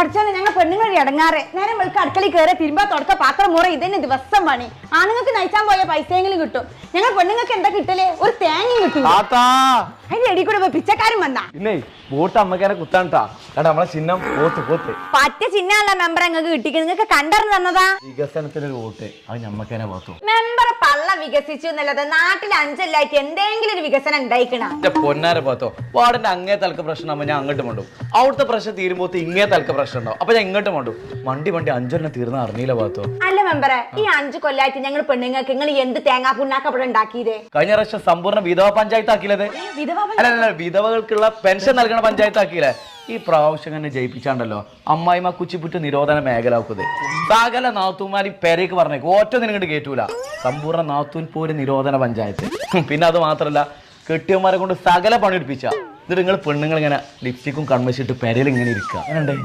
പഠിച്ചാൽ ഞങ്ങൾ പെണ്ണുങ്ങൾ ഇടങ്ങാറ് നേരം വെളുക്ക് അടുക്കളയിൽ കയറി തിരുമ്പാ തുടക്ക പാത്രം മുറ ഇതന്നെ ദിവസം പണി ആണുങ്ങൾക്ക് നയിച്ചാൻ പോയ പൈസയെങ്കിലും കിട്ടും ഞങ്ങൾ പെണ്ണുങ്ങൾക്ക് എന്താ കിട്ടല് ഒരു തേങ്ങയും കിട്ടും അതിന്റെ ഇടയിൽ കൂടെ പിച്ചക്കാരും വന്നാ ഇല്ലേ വോട്ട് അമ്മക്കാരെ കുത്താണ്ടാ കാരണം നമ്മളെ ചിഹ്നം പോത്ത് പറ്റ ചിഹ്നമുള്ള മെമ്പർ നിങ്ങൾക്ക് കിട്ടിക്ക് നിങ്ങൾക്ക് കണ്ടറിഞ്ഞു തന്നതാ വികസനത്തിനൊരു വോട്ട് അത് ഞമ്മക്കേനെ പോത്തു മെമ്പർ പള്ള വികസിച്ചു എന്നല്ലാതെ നാട്ടിൽ അഞ്ചല്ലായിട്ട് എന്തെങ്കിലും ഒരു വികസനം ഉണ്ടായിക്കണ പൊന്നാര പോത്തോ വാർഡിന്റെ അങ്ങേ തലക്ക് പ്രശ്നമാകുമ്പോ ഞാൻ അങ്ങോട്ട് മണ്ടും അവിടുത്തെ പ്രശ്നം തീരുമ്പോ ഇങ്ങേ തലക്ക് പ്രശ്നം ഉണ്ടാവും അപ്പൊ ഞാൻ ഇങ്ങോട്ട് മണ്ടും വണ്ടി അഞ്ചെണ്ണം തീർന്ന അറിഞ്ഞില്ല പോത്തോ അല്ല മെമ്പറെ ഈ 5 കൊല്ലായിട്ട് ഞങ്ങൾ പെണ്ണുങ്ങൾക്ക് നിങ്ങൾ എന്ത് തേങ്ങാ പുണ്ണാക്കപ്പെടെ ഉണ്ടാക്കിയതേ കഴിഞ്ഞ പ്രാവശ്യം സമ്പൂർണ്ണ വിധവ പഞ്ചായത്ത് ആക്കിയില്ലേ അല്ല വിധവകൾക്കുള്ള പെൻഷൻ നൽകണ പഞ്ചായത്ത് ആക്കിയില്ലേ ഈ പ്രാവശ്യം തന്നെ ജയിപ്പിച്ചാണ്ടല്ലോ അമ്മായിമ കുച്ചിപ്പുറ്റ് നിരോധന മേഖലാക്കുന്നത് സകല നാത്തൂമാരി പെരേക്ക് പറഞ്ഞേക്ക് ഒറ്റ നിങ്ങോട്ട് കേറ്റൂല സമ്പൂർണ്ണ നാത്തൂൻ പോര് നിരോധന പഞ്ചായത്ത് പിന്നെ അത് മാത്രല്ല കെട്ടിയന്മാരെ കൊണ്ട് സകല പണിയെടുപ്പിച്ച എന്നിട്ട് നിങ്ങൾ പെണ്ണുങ്ങൾ ഇങ്ങനെ ലിപ്സ്റ്റിക്കും കൺവശിട്ട് പെരയിൽ ഇങ്ങനെ ഇരിക്കുക അങ്ങനെ